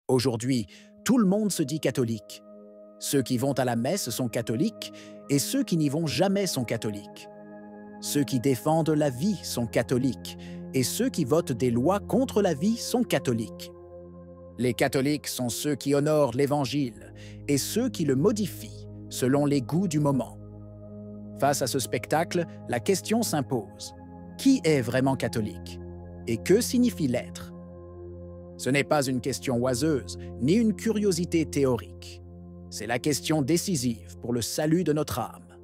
Aujourd'hui, tout le monde se dit catholique. Ceux qui vont à la messe sont catholiques et ceux qui n'y vont jamais sont catholiques. Ceux qui défendent la vie sont catholiques et ceux qui votent des lois contre la vie sont catholiques. Les catholiques sont ceux qui honorent l'Évangile et ceux qui le modifient selon les goûts du moment. Face à ce spectacle, la question s'impose. Qui est vraiment catholique? Et que signifie l'être? Ce n'est pas une question oiseuse, ni une curiosité théorique. C'est la question décisive pour le salut de notre âme.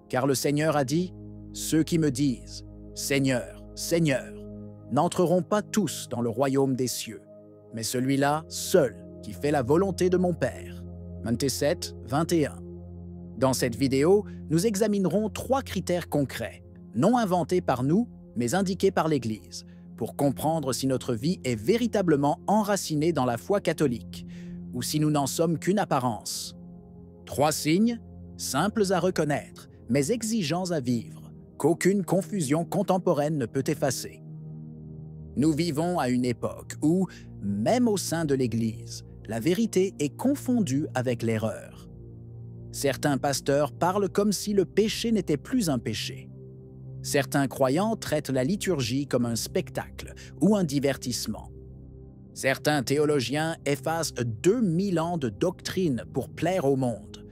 Car le Seigneur a dit, « Ceux qui me disent, Seigneur, Seigneur, n'entreront pas tous dans le royaume des cieux, mais celui-là seul qui fait la volonté de mon Père. » Matthieu 7, 21. Dans cette vidéo, nous examinerons 3 critères concrets, non inventés par nous, mais indiqués par l'Église, pour comprendre si notre vie est véritablement enracinée dans la foi catholique, ou si nous n'en sommes qu'une apparence. 3 signes, simples à reconnaître, mais exigeants à vivre, qu'aucune confusion contemporaine ne peut effacer. Nous vivons à une époque où, même au sein de l'Église, la vérité est confondue avec l'erreur. Certains pasteurs parlent comme si le péché n'était plus un péché. Certains croyants traitent la liturgie comme un spectacle ou un divertissement. Certains théologiens effacent 2000 ans de doctrine pour plaire au monde.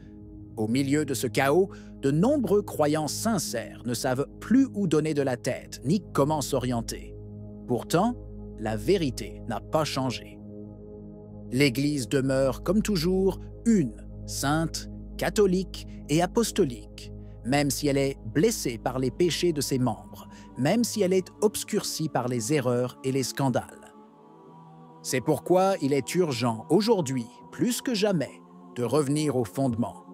Au milieu de ce chaos, de nombreux croyants sincères ne savent plus où donner de la tête ni comment s'orienter. Pourtant, la vérité n'a pas changé. L'Église demeure, comme toujours, une, sainte, catholique et apostolique, même si elle est blessée par les péchés de ses membres, même si elle est obscurcie par les erreurs et les scandales. C'est pourquoi il est urgent, aujourd'hui, plus que jamais, de revenir aux fondements.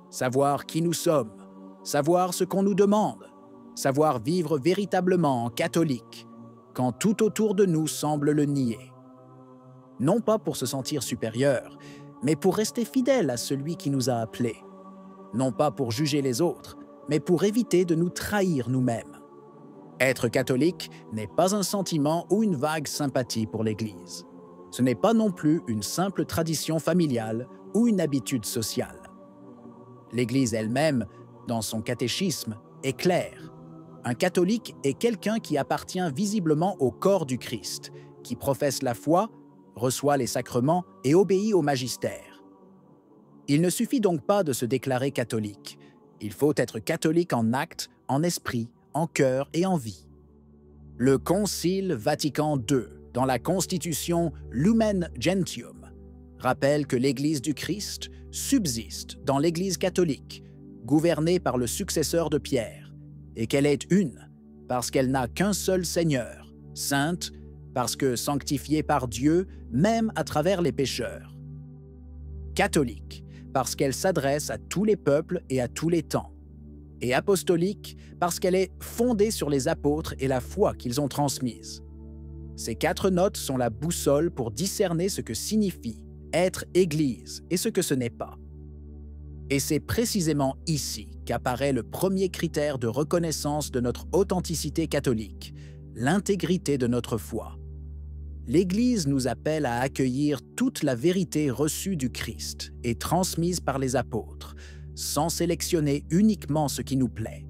Savoir qui nous sommes, savoir ce qu'on nous demande, savoir vivre véritablement en catholique, quand tout autour de nous semble le nier. Non pas pour se sentir supérieur, mais pour rester fidèle à celui qui nous a appelés. Non pas pour juger les autres, mais pour éviter de nous trahir nous-mêmes. Être catholique n'est pas un sentiment ou une vague sympathie pour l'Église. Ce n'est pas non plus une simple tradition familiale ou une habitude sociale. L'Église elle-même, dans son catéchisme, est claire. Un catholique est quelqu'un qui appartient visiblement au corps du Christ, qui professe la foi, reçoit les sacrements et obéit au magistère. Il ne suffit donc pas de se déclarer catholique. Il faut être catholique en acte, en esprit, en cœur et en vie. Le Concile Vatican II, dans la Constitution Lumen Gentium, rappelle que l'Église du Christ subsiste dans l'Église catholique, gouvernée par le successeur de Pierre, et qu'elle est une, parce qu'elle n'a qu'un seul Seigneur, sainte, parce que sanctifiée par Dieu, même à travers les pécheurs. Catholique, parce qu'elle s'adresse à tous les peuples et à tous les temps. Et apostolique, parce qu'elle est fondée sur les apôtres et la foi qu'ils ont transmise. Ces 4 notes sont la boussole pour discerner ce que signifie être Église et ce que ce n'est pas. Et c'est précisément ici qu'apparaît le premier critère de reconnaissance de notre authenticité catholique, l'intégrité de notre foi. L'Église nous appelle à accueillir toute la vérité reçue du Christ et transmise par les apôtres, sans sélectionner uniquement ce qui nous plaît.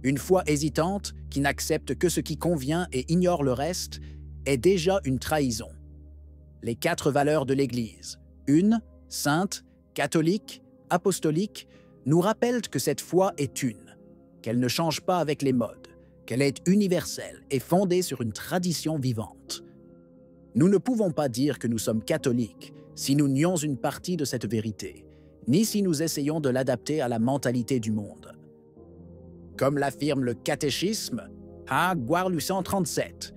Une foi hésitante, qui n'accepte que ce qui convient et ignore le reste, est déjà une trahison. Les 4 valeurs de l'Église, une, sainte, catholique, apostolique, nous rappellent que cette foi est une, qu'elle ne change pas avec les modes, qu'elle est universelle et fondée sur une tradition vivante. Nous ne pouvons pas dire que nous sommes catholiques si nous nions une partie de cette vérité, ni si nous essayons de l'adapter à la mentalité du monde. Comme l'affirme le catéchisme, à Guar 837,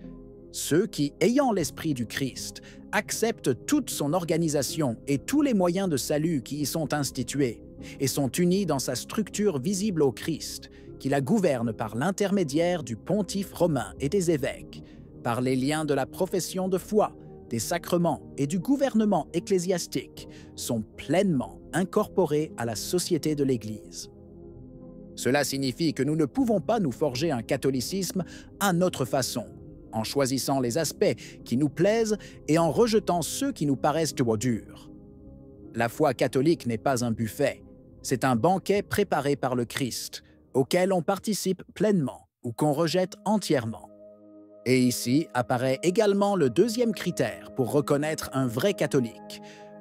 ceux qui, ayant l'esprit du Christ, acceptent toute son organisation et tous les moyens de salut qui y sont institués et sont unis dans sa structure visible au Christ, qui la gouverne par l'intermédiaire du pontife romain et des évêques, par les liens de la profession de foi, des sacrements et du gouvernement ecclésiastique, sont pleinement incorporés à la société de l'Église. Cela signifie que nous ne pouvons pas nous forger un catholicisme à notre façon, en choisissant les aspects qui nous plaisent et en rejetant ceux qui nous paraissent trop durs. La foi catholique n'est pas un buffet, c'est un banquet préparé par le Christ, auquel on participe pleinement ou qu'on rejette entièrement. Et ici apparaît également le deuxième critère pour reconnaître un vrai catholique,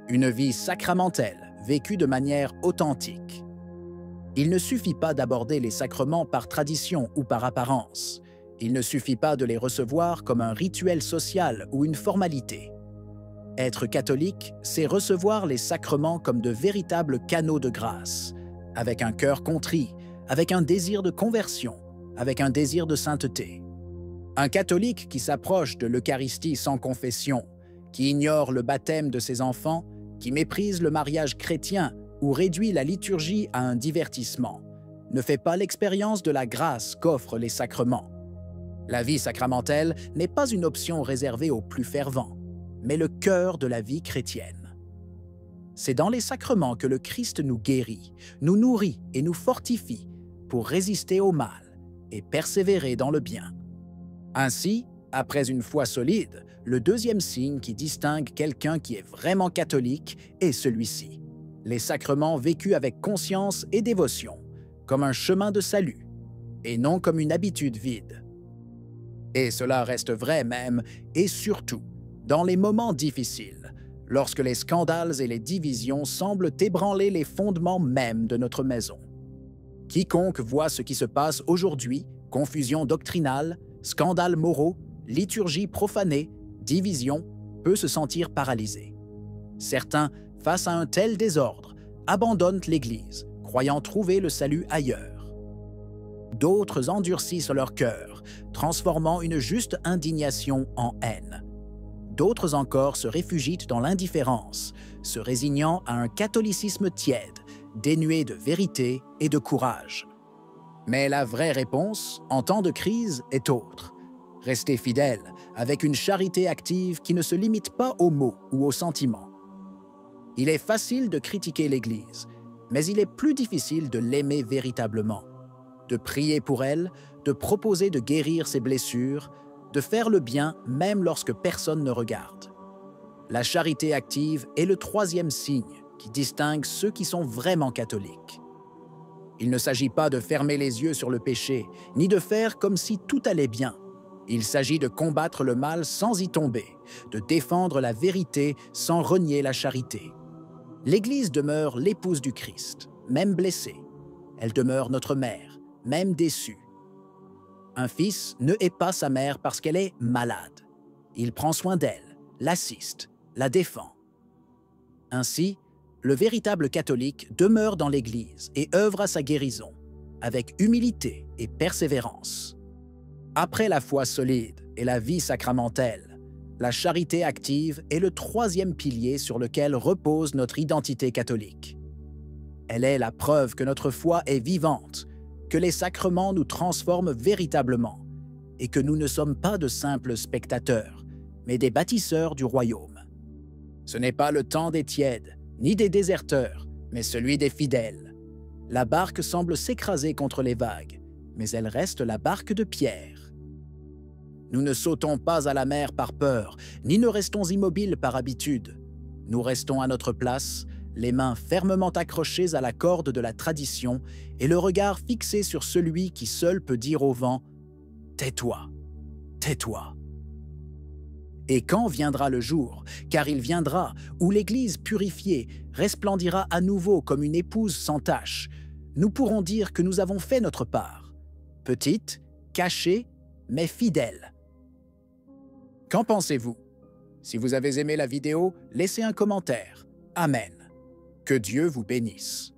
une vie sacramentelle vécue de manière authentique. Il ne suffit pas d'aborder les sacrements par tradition ou par apparence. Il ne suffit pas de les recevoir comme un rituel social ou une formalité. Être catholique, c'est recevoir les sacrements comme de véritables canaux de grâce, avec un cœur contrit, avec un désir de conversion, avec un désir de sainteté. Un catholique qui s'approche de l'Eucharistie sans confession, qui ignore le baptême de ses enfants, qui méprise le mariage chrétien ou réduit la liturgie à un divertissement, ne fait pas l'expérience de la grâce qu'offrent les sacrements. La vie sacramentelle n'est pas une option réservée aux plus fervents, mais le cœur de la vie chrétienne. C'est dans les sacrements que le Christ nous guérit, nous nourrit et nous fortifie pour résister au mal et persévérer dans le bien. Ainsi, après une foi solide, le deuxième signe qui distingue quelqu'un qui est vraiment catholique est celui-ci. Les sacrements vécus avec conscience et dévotion, comme un chemin de salut, et non comme une habitude vide. Et cela reste vrai même, et surtout, dans les moments difficiles, lorsque les scandales et les divisions semblent ébranler les fondements mêmes de notre maison. Quiconque voit ce qui se passe aujourd'hui, confusion doctrinale, scandales moraux, liturgie profanée, division, peut se sentir paralysé. Certains, face à un tel désordre, abandonnent l'Église, croyant trouver le salut ailleurs. D'autres endurcissent leur cœur, transformant une juste indignation en haine. D'autres encore se réfugient dans l'indifférence, se résignant à un catholicisme tiède, dénué de vérité et de courage. Mais la vraie réponse, en temps de crise, est autre. Rester fidèle, avec une charité active qui ne se limite pas aux mots ou aux sentiments. Il est facile de critiquer l'Église, mais il est plus difficile de l'aimer véritablement, de prier pour elle, de proposer de guérir ses blessures, de faire le bien même lorsque personne ne regarde. La charité active est le troisième signe qui distingue ceux qui sont vraiment catholiques. Il ne s'agit pas de fermer les yeux sur le péché, ni de faire comme si tout allait bien. Il s'agit de combattre le mal sans y tomber, de défendre la vérité sans renier la charité. L'Église demeure l'épouse du Christ, même blessée. Elle demeure notre mère, même déçue. Un fils ne hait pas sa mère parce qu'elle est malade. Il prend soin d'elle, l'assiste, la défend. Ainsi, le véritable catholique demeure dans l'Église et œuvre à sa guérison, avec humilité et persévérance. Après la foi solide et la vie sacramentelle, la charité active est le troisième pilier sur lequel repose notre identité catholique. Elle est la preuve que notre foi est vivante, que les sacrements nous transforment véritablement et que nous ne sommes pas de simples spectateurs, mais des bâtisseurs du royaume. Ce n'est pas le temps des tièdes, ni des déserteurs, mais celui des fidèles. La barque semble s'écraser contre les vagues, mais elle reste la barque de Pierre. Nous ne sautons pas à la mer par peur, ni ne restons immobiles par habitude. Nous restons à notre place, les mains fermement accrochées à la corde de la tradition et le regard fixé sur celui qui seul peut dire au vent « Tais-toi, tais-toi ». Et quand viendra le jour, car il viendra, où l'Église purifiée resplendira à nouveau comme une épouse sans tache, nous pourrons dire que nous avons fait notre part, petite, cachée, mais fidèle. Qu'en pensez-vous? Si vous avez aimé la vidéo, laissez un commentaire. Amen. Que Dieu vous bénisse.